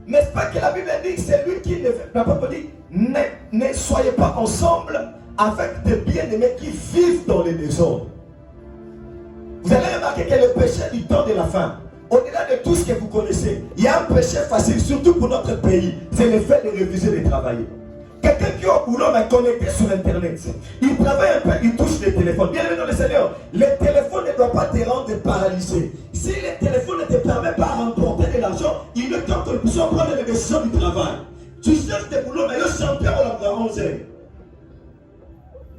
N'est-ce pas que la Bible dit que c'est lui qui ne fait pas, dit, ne soyez pas ensemble avec des bien-aimés qui vivent dans les désordres. Vous allez remarquer que le péché du temps de la fin, au-delà de tout ce que vous connaissez, il y a un péché facile, surtout pour notre pays, c'est le fait de refuser de travailler. Quelqu'un qui est au boulot mais connecté sur Internet, il travaille un peu, il touche le téléphone. Bien aimé dans le Seigneur, le téléphone ne doit pas te rendre paralysé. Si le téléphone ne te permet pas de remporter de l'argent, il ne tente que tu prendre les décisions du travail. Tu cherches des boulots, mais le champion on l'a 11 heures.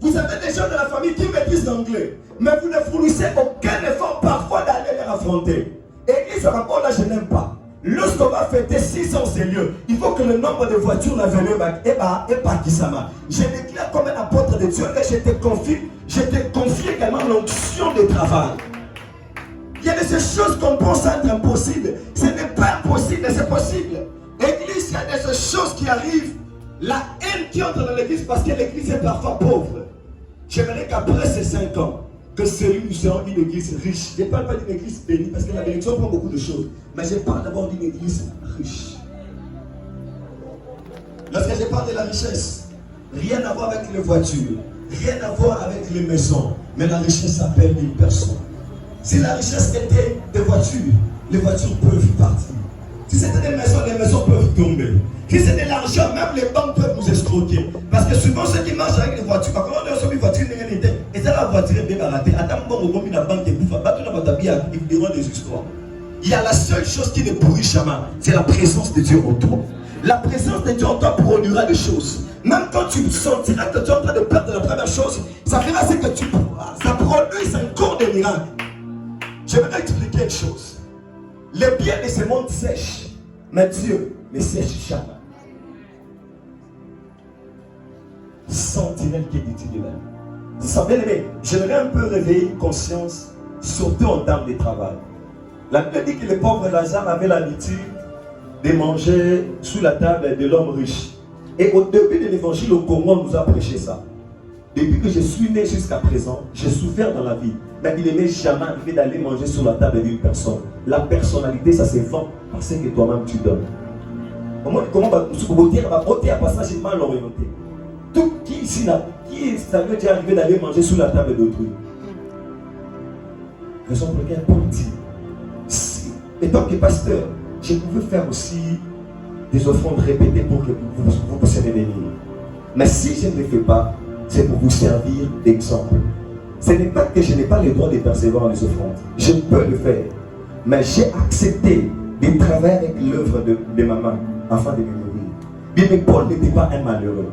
Vous avez des gens de la famille qui maîtrisent l'anglais, mais vous ne fournissez aucun effort parfois d'aller les affronter. Et ça va, oh là je n'aime pas. Lorsqu'on va fêter 600 ces lieux, il faut que le nombre de voitures n'a venu et pas qui ça m'a. Je déclare comme un apôtre de Dieu que je te confie également l'onction de travail. Il y a de ces choses qu'on pense être impossibles. Ce n'est pas impossible, c'est possible. Église, il y a de ces choses qui arrivent. La haine qui entre dans l'église parce que l'église est parfois pauvre. J'aimerais qu'après ces 5 ans, que celui nous serons une église riche. Je ne parle pas d'une église bénie parce que la bénédiction prend beaucoup de choses. Mais je parle d'abord d'une église riche. Lorsque je parle de la richesse, rien à voir avec les voitures, rien à voir avec les maisons, mais la richesse s'appelle une personne. Si la richesse était des voitures, les voitures peuvent partir. Si c'était des maisons, les maisons peuvent tomber. Si c'est de l'argent, même les banques peuvent nous escroquer. Parce que souvent, ceux qui marchent avec les voitures, quand on a une voiture, et ça, la voiture est bien baratée. Attends, on a la banque et bouffe. Ils diront des histoires. Il y a la seule chose qui ne pourrit jamais, c'est la présence de Dieu en toi. La présence de Dieu en toi produira des choses. Même quand tu sentiras que tu es en train de perdre la première chose, ça fera ce que tu pourras. Ça produit un cours de miracles. Je vais t'expliquer une chose. Les biens de ce monde sèchent, mais Dieu ne sèche jamais. Sentinelle qui dit de la vie. Bien aimé, j'aimerais un peu réveiller une conscience, surtout en termes de travail. La Bible dit que le pauvre Lazare avait l'habitude de manger sous la table de l'homme riche. Et au début de l'évangile au Congo, on nous a prêché ça. Depuis que je suis né jusqu'à présent, j'ai souffert dans la vie. Mais il n'aimait jamais arriver d'aller manger sur la table d'une personne. La personnalité, ça se vend parce que toi-même tu donnes. Comment va voter à passage mal orienté? Tout qui ici, qui savait déjà arrivé d'aller manger sous la table d'autrui? Raison pour laquelle Paul dit, si, étant que pasteur, je pouvais faire aussi des offrandes répétées pour que vous puissiez venir. Mais si je ne le fais pas, c'est pour vous servir d'exemple. Ce n'est pas que je n'ai pas le droit de percevoir les offrandes. Je peux le faire. Mais j'ai accepté de travailler avec l'œuvre de ma main afin de me nourrir. Bien, mais Paul n'était pas un malheureux.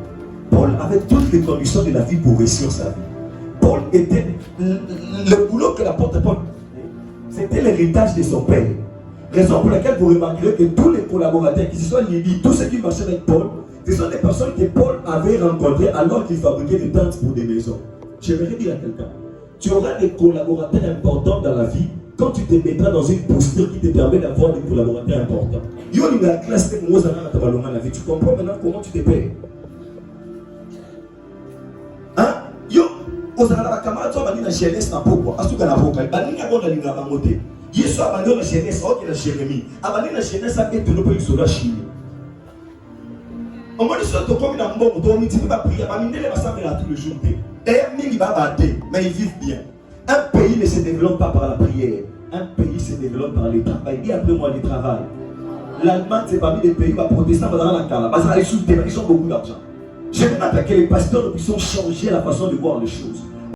Paul avait toutes les conditions de la vie pour réussir sa vie. Paul était le boulot que l'apôtre Paul, c'était l'héritage de son père. Raison pour laquelle vous remarquerez que tous les collaborateurs, qui se sont liés, tous ceux qui marchaient avec Paul, ce sont des personnes que Paul avait rencontrées alors qu'il fabriquait des tentes pour des maisons. J'aimerais dire à quelqu'un, tu auras des collaborateurs importants dans la vie quand tu te mettras dans une posture qui te permet d'avoir des collaborateurs importants. Yo, il y a la classe de la vie. Tu comprends maintenant comment tu te payes. Hein? Yo, aux camarades, tu vas dire la jeunesse n'a pas quoi. As-tu qu'à la boca? Banni n'a pas de la montée. Yesu abandonne la jeunesse, ok la Jérémie. Abandonne la jeunesse à être le sur la Chine. On m'a dit que comme il a un bon mot, il ne va pas prier. Il va s'amener tous les jours. D'ailleurs, il va battre, mais ils vivent bien. Un pays ne se développe pas par la prière. Un pays se développe par le travail. Dis après moi le travail. L'Allemagne, c'est parmi les pays où les protestants vont dans la cala. Parce qu'ils ont beaucoup d'argent. Je vais attaquer les pasteurs qui ont changé la façon de voir les choses.